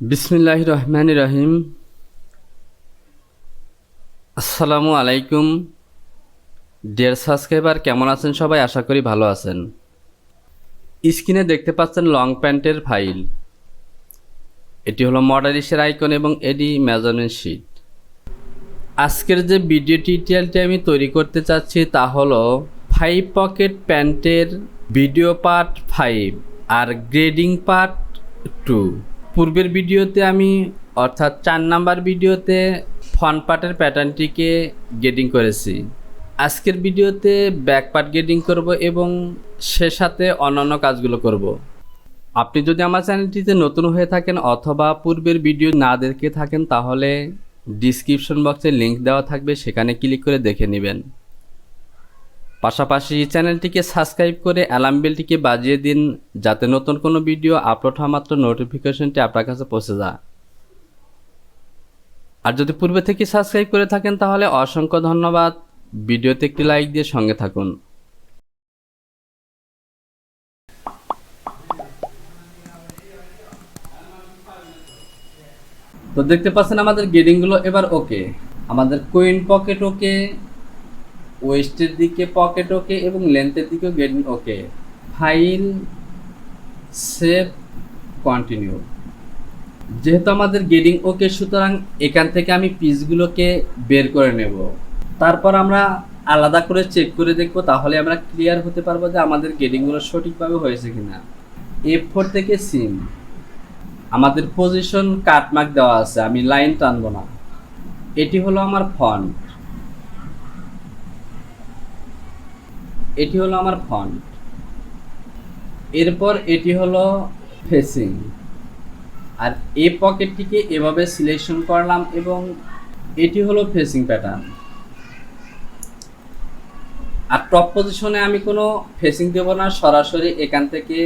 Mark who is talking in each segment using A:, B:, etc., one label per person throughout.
A: বিসমিল্লাহির রহমানির রহিম। আসসালামু আলাইকুম ডিয়ার সাবস্ক্রাইবার, কেমন আছেন সবাই? আশা করি ভালো আছেন। স্ক্রিনে দেখতে পাচ্ছেন লং প্যান্টের ফাইল। এটি হলো মডেলিশের আইকন এবং এটি মেজারমেন্ট শিট। আজকের যে ভিডিও টিউটোরিয়ালটি আমি তৈরি করতে চাচ্ছি তা হলো 5 পকেট প্যান্টের ভিডিও পার্ট 5 আর গ্রেডিং পার্ট 2। পূর্বের ভিডিওতে আমি অর্থাৎ 4 নাম্বার ভিডিওতে ফ্রন্ট পার্টের প্যাটার্নটিকে গ্রেডিং করেছি। আজকের ভিডিওতে ব্যাক পার্ট গ্রেডিং করব এবং সে সাথে অন্যান্য কাজগুলো করব। আপনি যদি আমার চ্যানেলটিতে নতুন হয়ে থাকেন অথবা পূর্বের ভিডিও না দেখে থাকেন তাহলে ডিসক্রিপশন বক্সে লিংক দেওয়া থাকবে, সেখানে ক্লিক করে দেখে নেবেন। পাশাপাশি চ্যানেলটিকে সাবস্ক্রাইব করে অ্যালার্ম বেলটিকে বাজিয়ে দিন, যাতে নতুন কোনো ভিডিও আপলোড হওয়া মাত্র নোটিফিকেশনটি আপনার কাছে পৌঁছে যায়। আর যদি পূর্বে থেকে সাবস্ক্রাইব করে থাকেন তাহলে অসংখ্য ধন্যবাদ। ভিডিওতে একটি লাইক দিয়ে সঙ্গে থাকুন। তো দেখতে পাচ্ছেন আমাদের গ্রেডিংগুলো এবার ওকে। আমাদের কুইন পকেট ওকে, ওয়েস্টের দিকে পকেট ওকে এবং লেন্থের দিকেও grading okay. File, save, continue. যেহেতু আমাদের গ্রেডিং ওকে, সুতরাং এখান থেকে আমি পিসগুলোকে বের করে নেব। তারপর আমরা আলাদা করে চেক করে দেখব, তাহলে আমরা ক্লিয়ার হতে পারবো যে আমাদের গ্রেডিংগুলো সঠিকভাবে হয়েছে কিনা। F4 থেকে সিম আমাদের পজিশন কাটমার্ক দেওয়া আছে, আমি লাইন টানবো না। এটি হলো আমার ফন্ট, এটি হলো আমার ফন্ট। এরপর এটি হলো ফেসিং, আর এই পকেটটিকে এভাবে সিলেকশন করলাম এবং এটি হলো ফেসিং প্যাটার্ন। আর টপ পজিশনে আমি কোনো ফেসিং দেব না, সরাসরি এখান থেকে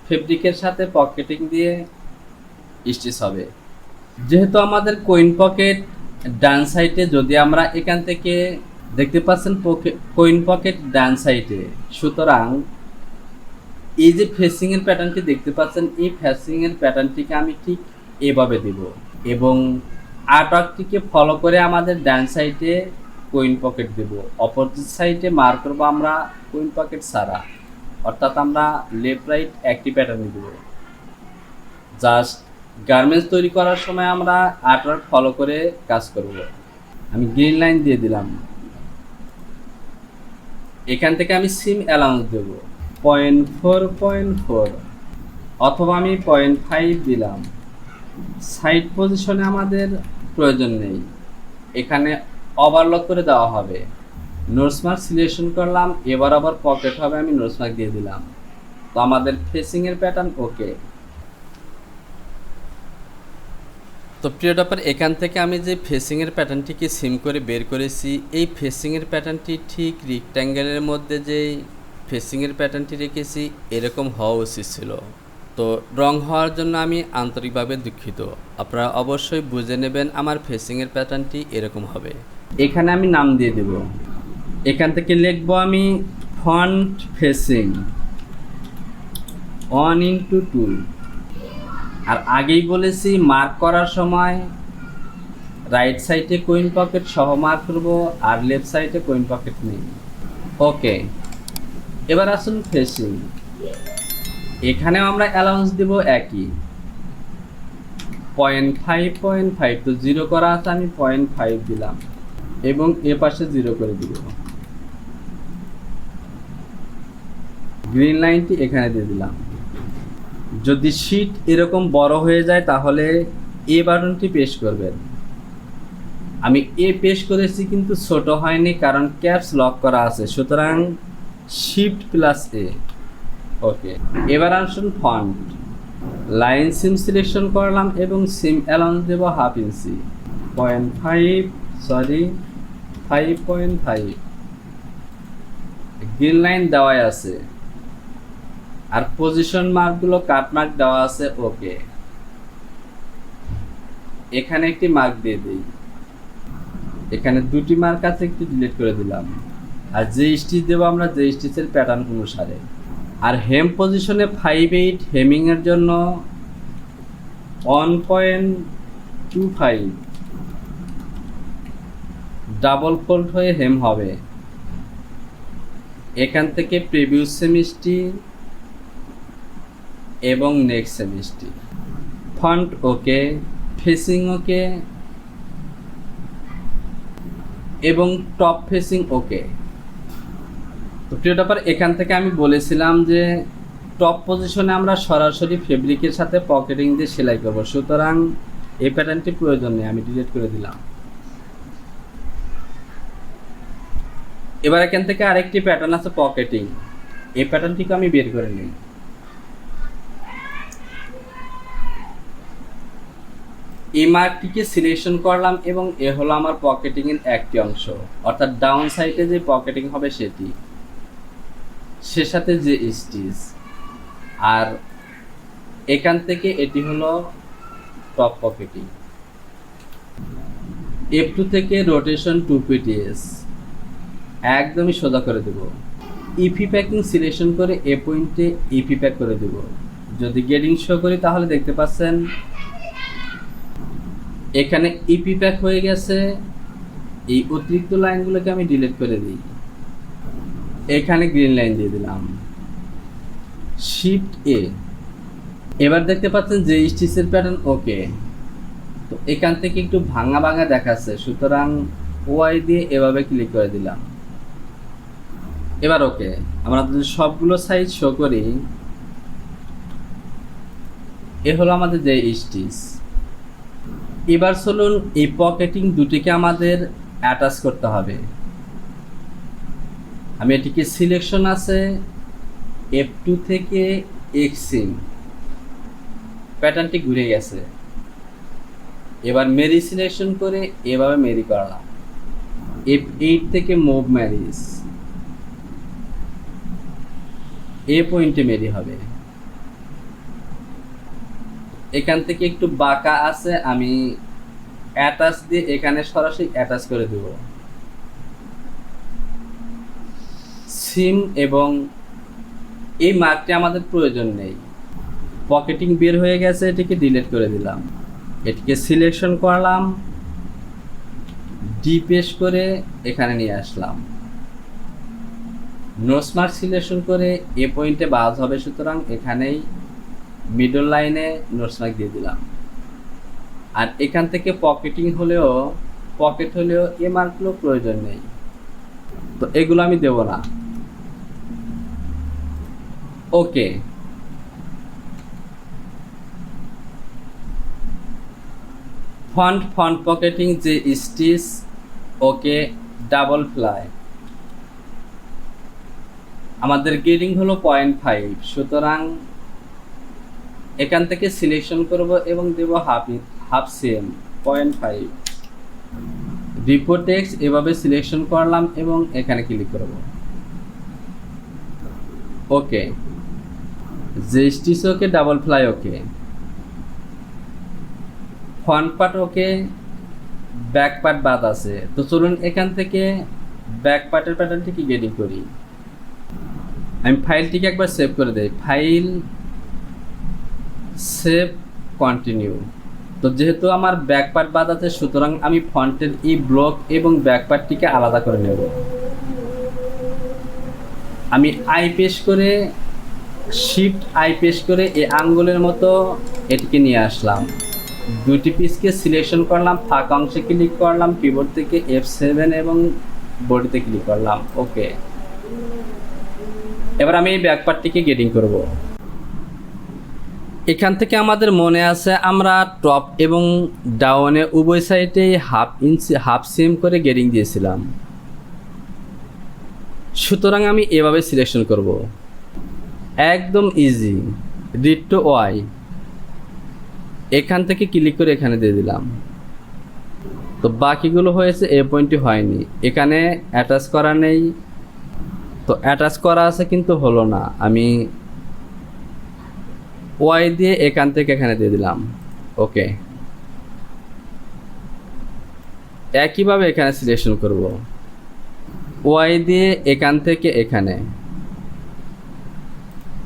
A: ফেব্রিকের সাথে পকেটিং দিয়ে স্টিচ হবে। যেহেতু আমাদের কোইন পকেট ডান সাইডে, যদি আমরা এখান থেকে দেখতে পাচ্ছেন কোইন পকেট ডান সাইডে, সুতরাং এই যে ফেসিংয়ের প্যাটার্নটি দেখতে পাচ্ছেন, এই ফেসিংয়ের প্যাটার্নটিকে আমি ঠিক এভাবে দেব এবং আর্টওয়ার্কটিকে ফলো করে আমাদের ডান সাইডে কোইন পকেট দেব, অপোজিট সাইডে মার্ক করবো আমরা কোইন পকেট ছাড়া, অর্থাৎ আমরা লেফট রাইট একটি প্যাটার্ন দেব। জাস্ট গার্মেন্টস তৈরি করার সময় আমরা আর্টওয়ার্ক ফলো করে কাজ করব। আমি গ্রিন লাইন দিয়ে দিলাম। এখান থেকে আমি সিম অ্যালাউন্স দেব 0.4 অথবা আমি 0.5 দিলাম। সাইড পজিশনে আমাদের প্রয়োজন নেই, এখানে ওভারলক করে দেওয়া হবে। নোটস মার্ক সিলেকশন করলাম, এবার আবার পকেট হবে, আমি নোটস মার্ক দিয়ে দিলাম। তো আমাদের ফেসিংয়ের প্যাটার্ন ওকে। তো প্রিয় ডপার, এখান থেকে আমি যে ফেসিংয়ের প্যাটার্নটিকে সিম করে বের করেছি, এই ফেসিংয়ের প্যাটার্নটি ঠিক রেক্ট্যাঙ্গেলের মধ্যে যে ফেসিংয়ের প্যাটার্নটি রেখেছি এরকম হওয়া উচিত ছিল। তো রং হওয়ার জন্য আমি আন্তরিকভাবে দুঃখিত। আপনারা অবশ্যই বুঝে নেবেন আমার ফেসিংয়ের প্যাটার্নটি এরকম হবে। এখানে আমি নাম দিয়ে দেব, এখান থেকে লিখব আমি ফন্ট ফেসিং 1:2। আর আগেই বলেছি মার্ক করার সময় রাইট সাইডে কোইন পকেট সহ মার্ক করব আর লেফট সাইডে কোইন পকেট নেই। ওকে, এবার আসুন ফেসিং। এখানেও আমরা অ্যালাউন্স দেব একই 0.5 তো 0 করা আছে, আমি 0.5 দিলাম এবং এ পাশে 0 করে দিব। গ্রিন লাইনটি এখানে দিয়ে দিলাম। যদি শীট এরকম বড় হয়ে যায় তাহলে এ বাটনটি প্রেস করবেন। আমি এ প্রেস করেছি কিন্তু ছোট হয়নি, কারণ ক্যাপস লক করা আছে, সুতরাং Shift+A। ওকে, এবার আসুন ফন্ট। লাইন সিম সিলেকশন করলাম এবং সিম অ্যালাউন্স দেব 1/2 ইঞ্চি, 5.5। গ্রিন লাইন দেওয়াই আছে আর পজিশন মার্কগুলো কাট মার্ক দেওয়া আছে। ওকে, এখানে একটি মার্ক দিয়ে দিই, এখানে দুটি মার্ক আছে, একটি ডিলিট করে দিলাম। আর যে স্টিচ দেবো আমরা যে স্টিচের প্যাটার্ন অনুসারে। আর হেম পজিশনে 5/8 হেমিংয়ের জন্য 1.25 ডাবল ফোল্ড হয়ে হেম হবে। এখান থেকে প্রিভিউস সেমিস্ট্রি এবং নেক্সট সেমিস্ট্রি। ফন্ট ওকে, ফেসিং ওকে এবং টপ ফেসিং ওকে। তো প্রিয় ব্যাপার, এখান থেকে আমি বলেছিলাম যে টপ পজিশনে আমরা সরাসরি ফেব্রিকের সাথে পকেটিং দিয়ে সেলাই করব, সুতরাং এই প্যাটার্নটি প্রয়োজন নেই, আমি ডিলিট করে দিলাম। এবার এখান থেকে আরেকটি প্যাটার্ন আছে পকেটিং, এই প্যাটার্নটিকে আমি বের করে নিই। এই মার্কটিকে সিলেকশন করলাম এবং এ হলো আমার পকেটিং এর একটি অংশ, অর্থাৎ ডাউন সাইডে যে পকেটিং হবে সেটি, সে সাথে যে স্টিচ, আর এখান থেকে এটি হলো টপ পকেটিং। F2 থেকে রোটেশন 2 pts একদমই সোজা করে দেব। ইপি প্যাকিং সিলেকশন করে এ পয়েন্টে ইপি প্যাক করে দেব। যদি গেডিং শো করি তাহলে দেখতে পাচ্ছেন এখানে ইপি প্যাক হয়ে গেছে। এই অতিরিক্ত লাইনগুলোকে আমি ডিলিট করে দিই, এখানে গ্রিন লাইন দিয়ে দিলাম, শিফট এ। এবার দেখতে পাচ্ছেন যে স্টিচের প্যাটার্ন ওকে। তো এখান থেকে একটু ভাঙা ভাঙা দেখাচ্ছে, সুতরাং ওয়াই দিয়ে এভাবে ক্লিক করে দিলাম। এবার ওকে, আমরা যদি সবগুলো সাইজ শো করি, এ হলো আমাদের যে স্টিচ। এবার চলুন এই পকেটিং দুটিকে আমাদের অ্যাটাচ করতে হবে। আমি এটিকে সিলেকশন আছে F2 থেকে এক্সিম, প্যাটার্নটি ঘুরে গেছে। এবার মেরি সিলেকশন করে এভাবে মেরি করলাম। F8 থেকে মুভ ম্যারিজ, এ পয়েন্টে মেরি হবে। এখান থেকে একটু বাঁকা আছে, আমি অ্যাটাচ দিয়ে এখানে সরাসরি অ্যাটাচ করে দেব। সিম এবং এই মার্কটি আমাদের প্রয়োজন নেই, পকেটিং বের হয়ে গেছে, এটিকে ডিলিট করে দিলাম। এটিকে সিলেকশন করলাম, ডিপেস করে এখানে নিয়ে আসলাম। নোজ মার্ক সিলেকশন করে এ পয়েন্টে বাজ হবে, সুতরাং এখানেই মিডল লাইনে নোজ মার্ক দিয়ে দিলাম। আর এখান থেকে পকেটিং হলেও পকেট হলেও এ মার্কগুলো প্রয়োজন নেই, তো এগুলো আমি দেব না। ওকে, ফন্ট পকেটিং যে স্টিচ ওকে, ডাবল ফ্লাই। আমাদের গ্রেডিং হলো 0.5, সুতরাং এখান থেকে সিলেকশন করব এবং দেব হাফ সিএম 0.5। রিপোর্ট টেক্সট এভাবে সিলেকশন করলাম এবং এখানে ক্লিক করব। ওকে, যে stitch okay, double fly okay, front part okay, back part বাদ আছে। তো চলুন এখান থেকে ব্যাক পার্টের প্যাটার্নটিকে গেডিং করি। আমি ফাইলটিকে একবার সেভ করে দেই, ফাইল, সেভ, কন্টিনিউ। তো যেহেতু আমার ব্যাক পার্ট বাদ আছে, সুতরাং আমি ফ্রন্টের এই ব্লক এবং ব্যাক পার্টটিকে আলাদা করে নেব। আমি আই পেশ করে, শিফট আই পেশ করে এই আঙ্গুলের মতো এটিকে নিয়ে আসলাম। দুটি পিসকে সিলেকশন করলাম, ফাঁকা অংশে ক্লিক করলাম, কিবোর্ড থেকে F7 এবং বডিতে ক্লিক করলাম। ওকে, এবার আমি এই ব্যাক পার্টটিকে গেডিং করব। এখান থেকে আমাদের মনে আছে আমরা টপ এবং ডাউনে উভয় সাইডে হাফ সিম করে গেডিং দিয়েছিলাম, সুতরাং আমি এভাবে সিলেকশন করব। একদম ইজি, রিড টু ওয়াই, এখান থেকে ক্লিক করে এখানে দিয়ে দিলাম। তো বাকিগুলো হয়েছে, এ পয়েন্টটি হয়নি, এখানে অ্যাটাচ করা নেই। তো অ্যাটাচ করা আছে কিন্তু হলো না, আমি ওয়াই দিয়ে এখান থেকে এখানে দিয়ে দিলাম। ওকে, একইভাবে এখানে সিলেকশন করব, ওয়াই দিয়ে এখান থেকে এখানে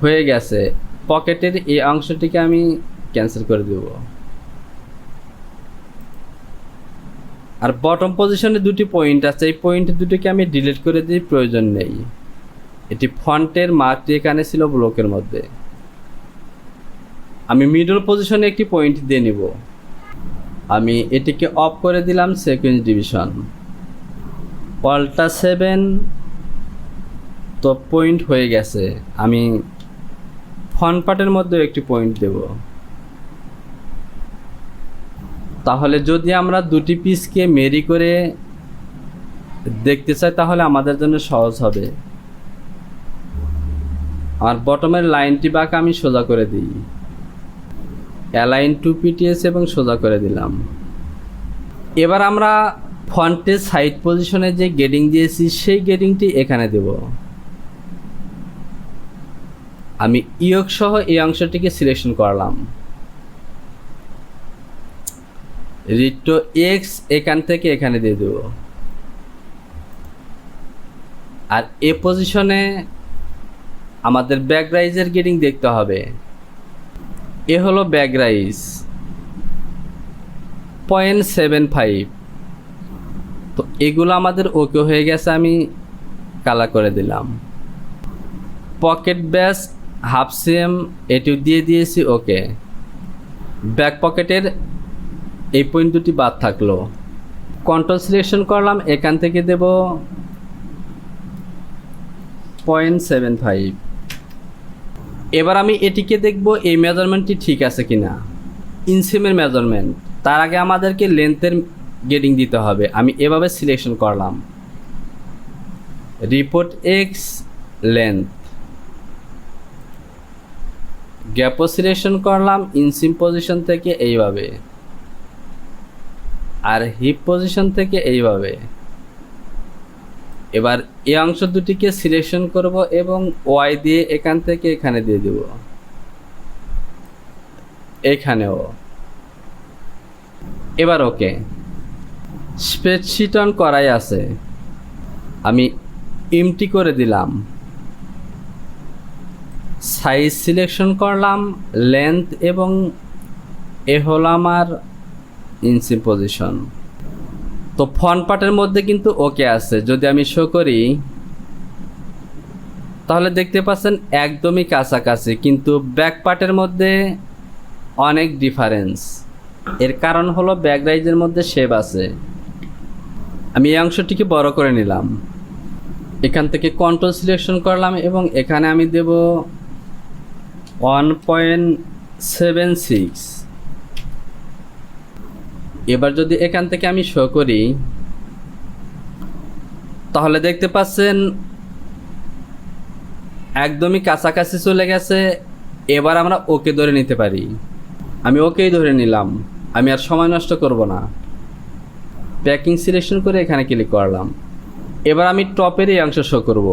A: হয়ে গেছে। পকেটের এই অংশটিকে আমি ক্যান্সেল করে দেব। আর বটম পজিশনে দুটি পয়েন্ট আছে, এই পয়েন্ট দুটোকে আমি ডিলিট করে দিই, প্রয়োজন নেই। এটি ফন্টের মার্কটি এখানে ছিল ব্লকের মধ্যে। আমি মিডল পজিশনে একটি পয়েন্ট দিয়ে নিব। আমি এটিকে অফ করে দিলাম, সিকোয়েন্স ডিভিশন অল্টা 7। তো পয়েন্ট হয়ে গেছে। আমি ফন্ট পার্টের মধ্যেও একটি পয়েন্ট দেব। তাহলে যদি আমরা দুটি পিসকে মেরি করে দেখতে চাই তাহলে আমাদের জন্য সহজ হবে। আর বটমের লাইনটি বাঁকা আমি সোজা করে দিই, অ্যালাইন টু পিটিএস এবং সোজা করে দিলাম। এবার আমরা ফন্টের সাইড পজিশনে যে গেডিং দিয়েছি সেই গেডিংটি এখানে দেব। আমি ইয়ক সহ এই অংশটিকে সিলেকশন করলাম। রিটো এক্স এখান থেকে এখানে দিয়ে দেব। আর এ পজিশনে আমাদের ব্যাক রাইজের গেডিং দেখতে হবে। এ হলো ব্যাক রাইজ 0.75। তো এগুলো আমাদের ওকে হয়ে গেছে, আমি কালার করে দিলাম। পকেট ব্যাস হাফ সিএম এটিও দিয়ে দিয়েছি, ওকে। ব্যাক পকেটের এই পয়েন্ট দুটি বাদ থাকলো, কন্ট্রোল সিলেকশন করলাম, এখান থেকে দেব 0.75। এবার আমি এটিকে দেখব এই মেজারমেন্টটি ঠিক আছে কিনা, ইনসিমের মেজারমেন্ট। তার আগে আমাদেরকে লেন্থের গেডিং দিতে হবে। আমি এভাবে সিলেকশন করলাম, রিপোর্ট এক্স লেন্থ, গ্যাপও সিলেকশন করলাম ইনসিম পজিশন থেকে এইভাবে, আর হিপ পজিশন থেকে এইভাবে। এবার এই অংশ দুটিকে সিলেকশন করব এবং ওয়াই দিয়ে এখান থেকে এখানে দিয়ে দেব, এখানেও। এবার ওকে। স্প্রেডশিট অন করাই আছে, আমি এমটি করে দিলাম, সাইজ সিলেকশন করলাম, লেন্থ এবং এ হলো আমার ইনসিম পজিশন। তো ফ্রন্ট পার্টের মধ্যে কিন্তু ওকে আছে। যদি আমি শো করি তাহলে দেখতে পাচ্ছেন একদমই কাছাকাছি, কিন্তু ব্যাক পার্টের মধ্যে অনেক ডিফারেন্স। এর কারণ হলো ব্যাক রাইজের মধ্যে শেপ আছে। আমি এই অংশটিকে বড় করে নিলাম, এখান থেকে কন্ট্রোল সিলেকশন করলাম এবং এখানে আমি দেব 1.76। এবার যদি এখান থেকে আমি শো করি তাহলে দেখতে পাচ্ছেন একদমই কাছাকাছি চলে গেছে। এবার আমরা ওকে ধরে নিতে পারি। আমি ওকেই ধরে নিলাম, আমি আর সময় নষ্ট করব না। প্যাকিং সিলেকশন করে এখানে ক্লিক করলাম। এবার আমি টপের এই অংশ শো করব।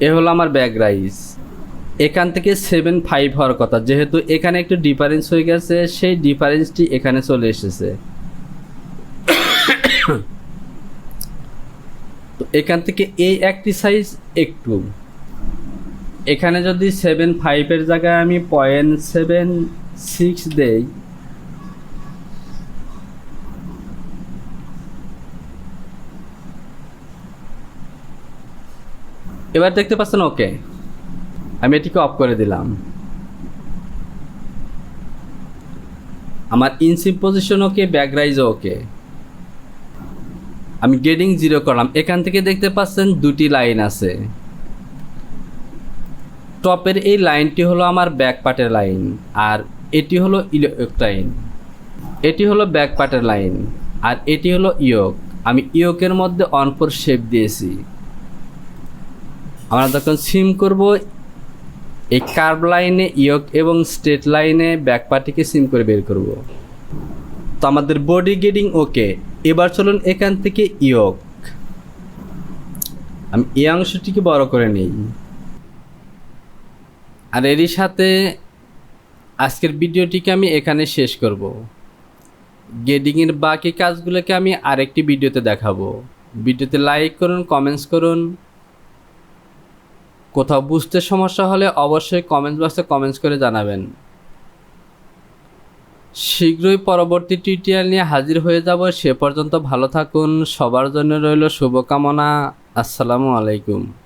A: এ হলো আমার ব্যাক রাইজ। এখান থেকে 7.5 হওয়ার কথা, যেহেতু এখানে একটু ডিফারেন্স হয়ে গেছে, সেই ডিফারেন্সটি এখানে চলে এসেছে। তো এখান থেকে এই একটি সাইজ একটু, এখানে যদি 7.5-এর জায়গায় আমি 0.76 দেই, এবার দেখতে পাচ্ছেন ওকে। আমি এটিকে অফ করে দিলাম। আমার ইনসিম পজিশন ওকে, ব্যাক রাইজও ওকে। আমি গেডিং 0 করলাম। এখান থেকে দেখতে পাচ্ছেন দুটি লাইন আছে। টপের এই লাইনটি হলো আমার ব্যাক পার্টের লাইন, আর এটি হলো ইয়োক লাইন। এটি হলো ব্যাক পার্টের লাইন, আর এটি হলো ইয়োক। আমি ইয়োকের মধ্যে অনফোর শেপ দিয়েছি। আমরা যখন সিম করব এই কার্ভ লাইনে ইয়োক এবং স্ট্রেট লাইনে ব্যাক পার্টিকে সিম করে বের করব। তো আমাদের বডি গেডিং ওকে। এবার চলুন এখান থেকে ইয়োক, আমি এই অংশটিকে বড় করে নিই। আর এরই সাথে আজকের ভিডিওটিকে আমি এখানে শেষ করব। গেডিংয়ের বাকি কাজগুলোকে আমি আরেকটি ভিডিওতে দেখাবো। ভিডিওতে লাইক করুন, কমেন্টস করুন। কোথাও বুঝতে সমস্যা হলে অবশ্যই কমেন্টস বক্সে কমেন্টস করে জানাবেন। শীঘ্রই পরবর্তী টিউটোরিয়াল নিয়ে হাজির হয়ে যাব। সে পর্যন্ত ভালো থাকুন। সবার জন্য রইল শুভকামনা। আসসালামু আলাইকুম।